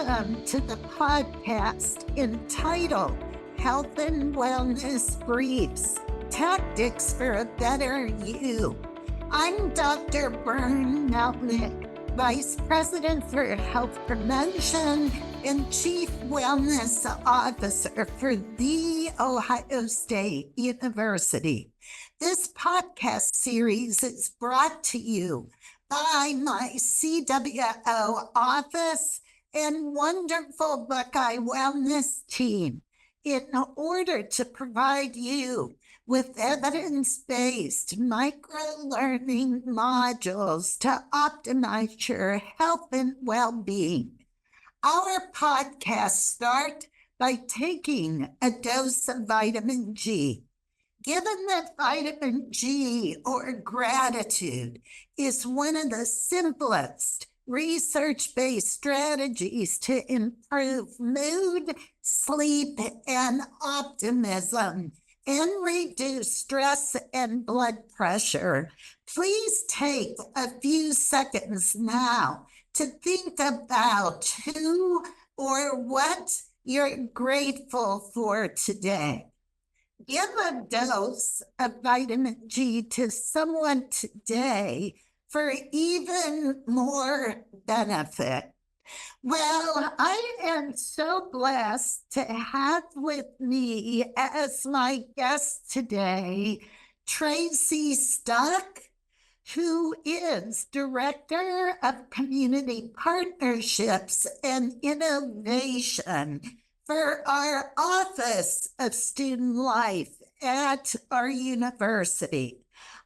Welcome to the podcast entitled Health and Wellness Briefs, Tactics for a Better You. I'm Dr. Bernadette Melnyk, Vice President for Health Prevention and Chief Wellness Officer for The Ohio State University. This podcast series is brought to you by my CWO office and wonderful Buckeye Wellness team in order to provide you with evidence-based micro-learning modules to optimize your health and well-being. Our podcasts start by taking a dose of vitamin G. Given that vitamin G, or gratitude, is one of the simplest research-based strategies to improve mood, sleep, and optimism, and reduce stress and blood pressure, please take a few seconds now to think about who or what you're grateful for today. Give a dose of vitamin G to someone today for even more benefit. Well, I am so blessed to have with me as my guest today, Tracy Stuck, who is Director of Community Partnerships and Innovation for our Office of Student Life at our university.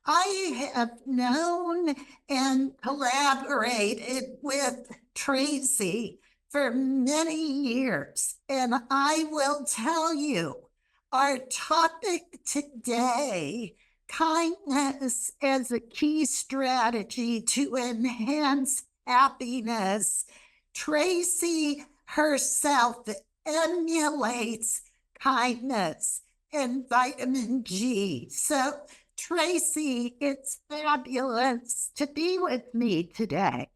I have known and collaborated with Tracy for many years, and I will tell you, our topic today, kindness as a key strategy to enhance happiness. Tracy herself emulates kindness and vitamin G. So, Tracy, it's fabulous to be with me today.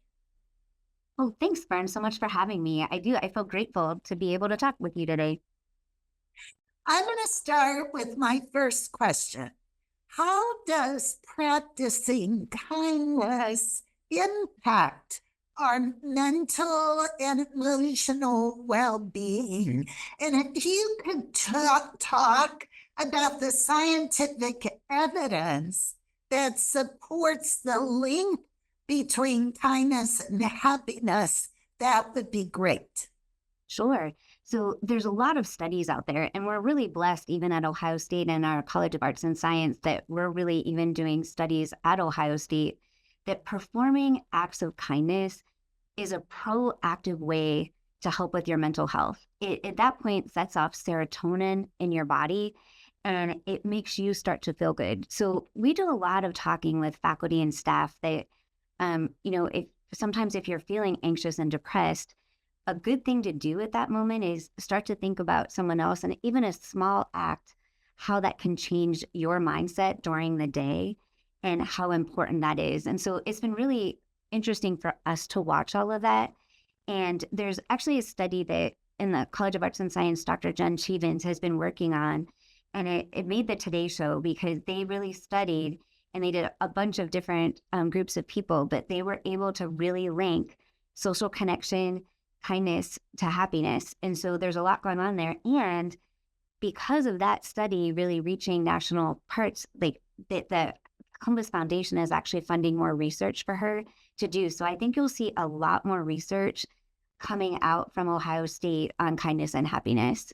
Oh, thanks, Bern, so much for having me. I feel grateful to be able to talk with you today. I'm going to start with my first question. How does practicing kindness impact our mental and emotional well-being? And if you could talk about the scientific evidence that supports the link between kindness and happiness, that would be great. Sure. So there's a lot of studies out there, and we're really blessed even at Ohio State and our College of Arts and Science that we're really even doing studies at Ohio State that performing acts of kindness is a proactive way to help with your mental health. It at that point sets off serotonin in your body, and it makes you start to feel good. So we do a lot of talking with faculty and staff that, if you're feeling anxious and depressed, a good thing to do at that moment is start to think about someone else, and even a small act, how that can change your mindset during the day and how important that is. And so it's been really interesting for us to watch all of that. And there's actually a study that in the College of Arts and Science, Dr. Jen Chevins has been working on, and it made the Today Show because they really studied and they did a bunch of different groups of people, but they were able to really link social connection, kindness to happiness. And so there's a lot going on there. And because of that study really reaching national parts, like the Columbus Foundation is actually funding more research for her to do. So I think you'll see a lot more research coming out from Ohio State on kindness and happiness.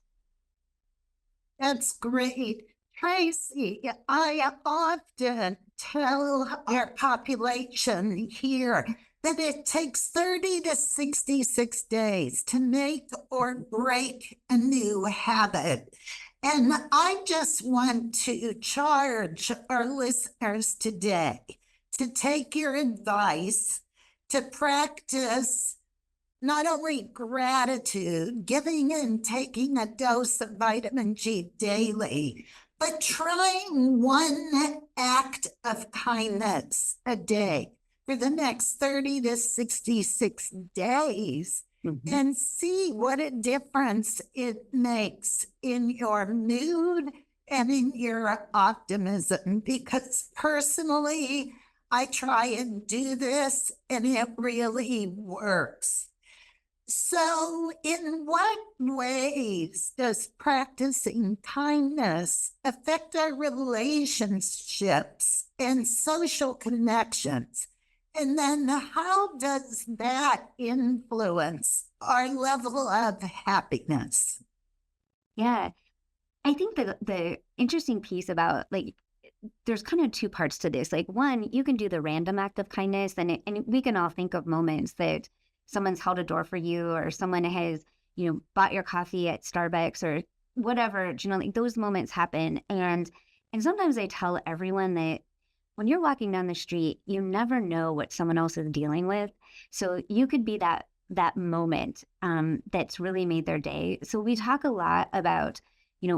That's great. Tracy, I often tell our population here that it takes 30 to 66 days to make or break a new habit. And I just want to charge our listeners today to take your advice to practice not only gratitude, giving and taking a dose of vitamin G daily, but trying one act of kindness a day for the next 30 to 66 days Mhm. and see what a difference it makes in your mood and in your optimism. Because personally, I try and do this and it really works. So, in what ways does practicing kindness affect our relationships and social connections? And then, how does that influence our level of happiness? Yeah. I think the interesting piece about like there's kind of two parts to this. Like one, you can do the random act of kindness and we can all think of moments that someone's held a door for you or someone has, bought your coffee at Starbucks or whatever, like those moments happen. And sometimes I tell everyone that when you're walking down the street, you never know what someone else is dealing with. So you could be that moment that's really made their day. So we talk a lot about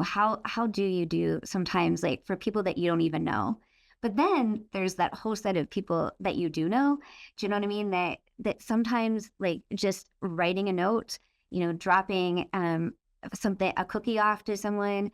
how do you do sometimes like for people that you don't even know, but then there's that whole set of people that you do know. Do you know what I mean? That sometimes like just writing a note, dropping a cookie off to someone,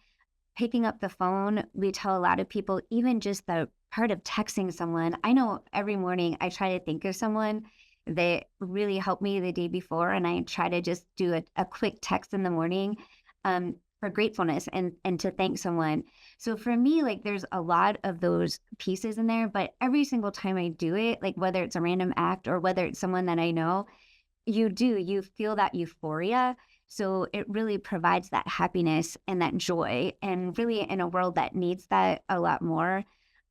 picking up the phone. We tell a lot of people, even just the part of texting someone. I know every morning I try to think of someone that really helped me the day before, and I try to just do a quick text in the morning for gratefulness and to thank someone. So for me, like there's a lot of those pieces in there, but every single time I do it, like whether it's a random act or whether it's someone that I know, you feel that euphoria. So it really provides that happiness and that joy. And really in a world that needs that a lot more,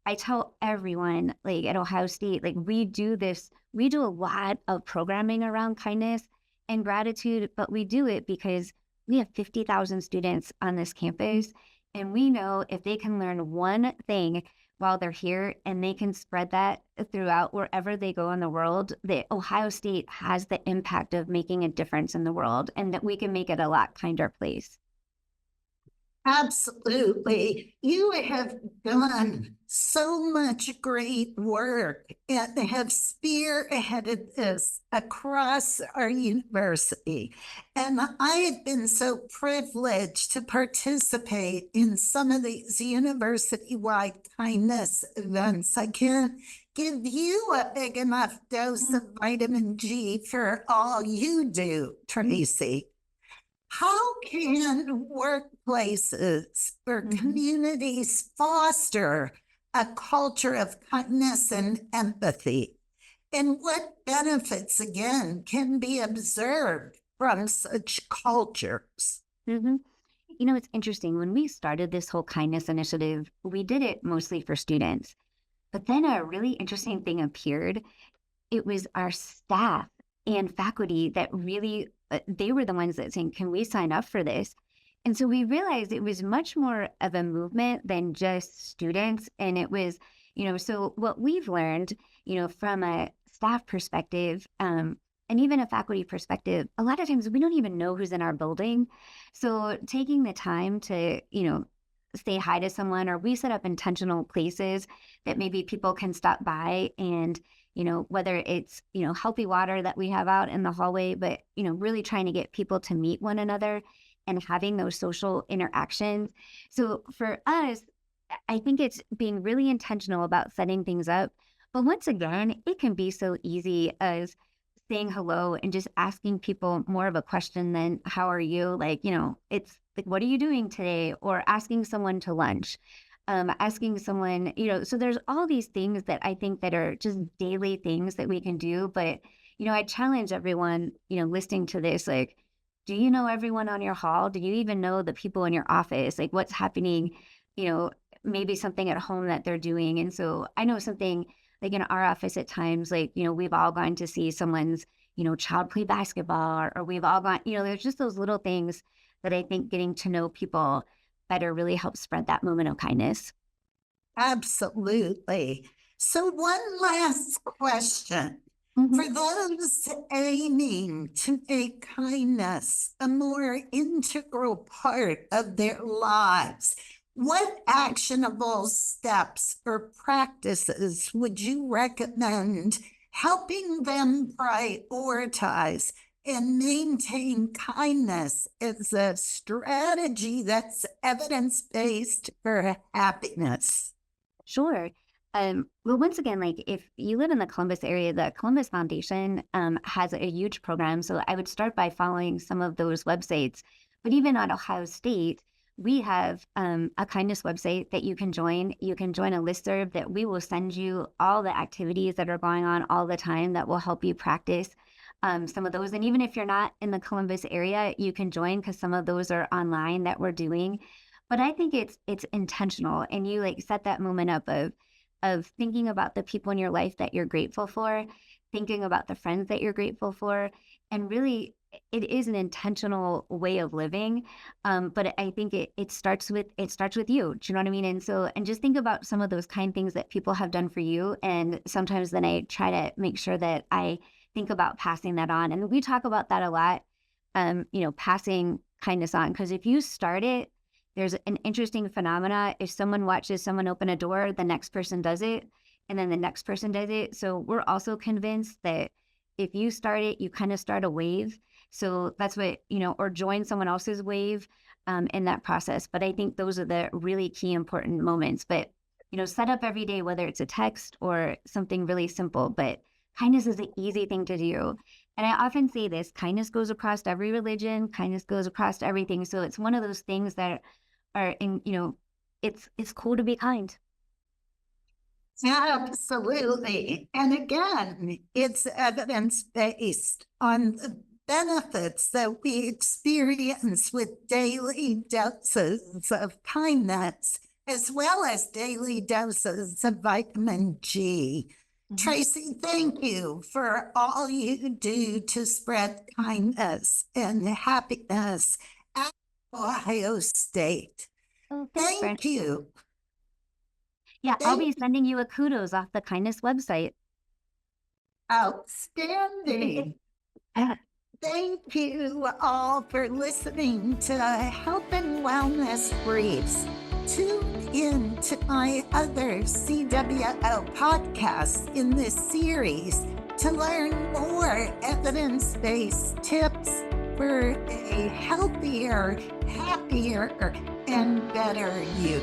I tell everyone like at Ohio State, like we do a lot of programming around kindness and gratitude, but we do it because we have 50,000 students on this campus. And we know if they can learn one thing while they're here and they can spread that throughout wherever they go in the world, that Ohio State has the impact of making a difference in the world and that we can make it a lot kinder place. Absolutely. You have done so much great work and have spearheaded this across our university. And I have been so privileged to participate in some of these university wide kindness events. I can't give you a big enough dose of vitamin G for all you do, Tracy. How can workplaces or communities foster a culture of kindness and empathy? And what benefits, again, can be observed from such cultures? Mm-hmm. It's interesting. When we started this whole kindness initiative, we did it mostly for students. But then a really interesting thing appeared. It was our staff and faculty that really, they were the ones that saying, can we sign up for this? And so we realized it was much more of a movement than just students. And it was, so what we've learned, from a staff perspective, and even a faculty perspective, a lot of times we don't even know who's in our building. So taking the time to, say hi to someone, or we set up intentional places that maybe people can stop by and, whether it's, healthy water that we have out in the hallway, but, really trying to get people to meet one another and having those social interactions. So for us, I think it's being really intentional about setting things up. But once again, it can be so easy as saying hello and just asking people more of a question than how are you? Like, it's like, what are you doing today? Or asking someone to lunch, asking someone, so there's all these things that I think that are just daily things that we can do. But, I challenge everyone, listening to this, like, do you know everyone on your hall? Do you even know the people in your office? Like what's happening, maybe something at home that they're doing. And so I know something like in our office at times, like, we've all gone to see someone's, child play basketball, or we've all gone, there's just those little things that I think getting to know people better really helps spread that moment of kindness. Absolutely. So, one last question. Mhm. For those aiming to make kindness a more integral part of their lives, what actionable steps or practices would you recommend helping them prioritize and maintain kindness as a strategy that's evidence-based for happiness? Sure. Well, once again, like if you live in the Columbus area, the Columbus Foundation has a huge program. So I would start by following some of those websites. But even at Ohio State, we have a kindness website that you can join. You can join a listserv that we will send you all the activities that are going on all the time that will help you practice some of those. And even if you're not in the Columbus area, you can join because some of those are online that we're doing. But I think it's intentional, and you like set that moment up of thinking about the people in your life that you're grateful for, thinking about the friends that you're grateful for, and really it is an intentional way of living. But I think it starts with you. Do you know what I mean? And just think about some of those kind things that people have done for you. And sometimes then I try to make sure that I think about passing that on. And we talk about that a lot, passing kindness on. Because if you start it, there's an interesting phenomena. If someone watches someone open a door, the next person does it, and then the next person does it. So we're also convinced that if you start it, you kind of start a wave. So that's what, or join someone else's wave in that process. But I think those are the really key important moments. But, set up every day, whether it's a text or something really simple. But kindness is an easy thing to do. And I often say this, kindness goes across every religion, kindness goes across everything. So it's one of those things that are it's cool to be kind. Absolutely. And again, it's evidence-based on the benefits that we experience with daily doses of kindness, as well as daily doses of vitamin G. Tracy, thank you for all you do to spread kindness and happiness at Ohio State. Oh, thanks, Thank you. Yeah, I'll Thank be sending you a kudos off the kindness website. Outstanding. Thank you all for listening to Health and Wellness Briefs. Tune in to my other CWO podcasts in this series to learn more evidence-based tips for a healthier, happier, and better you.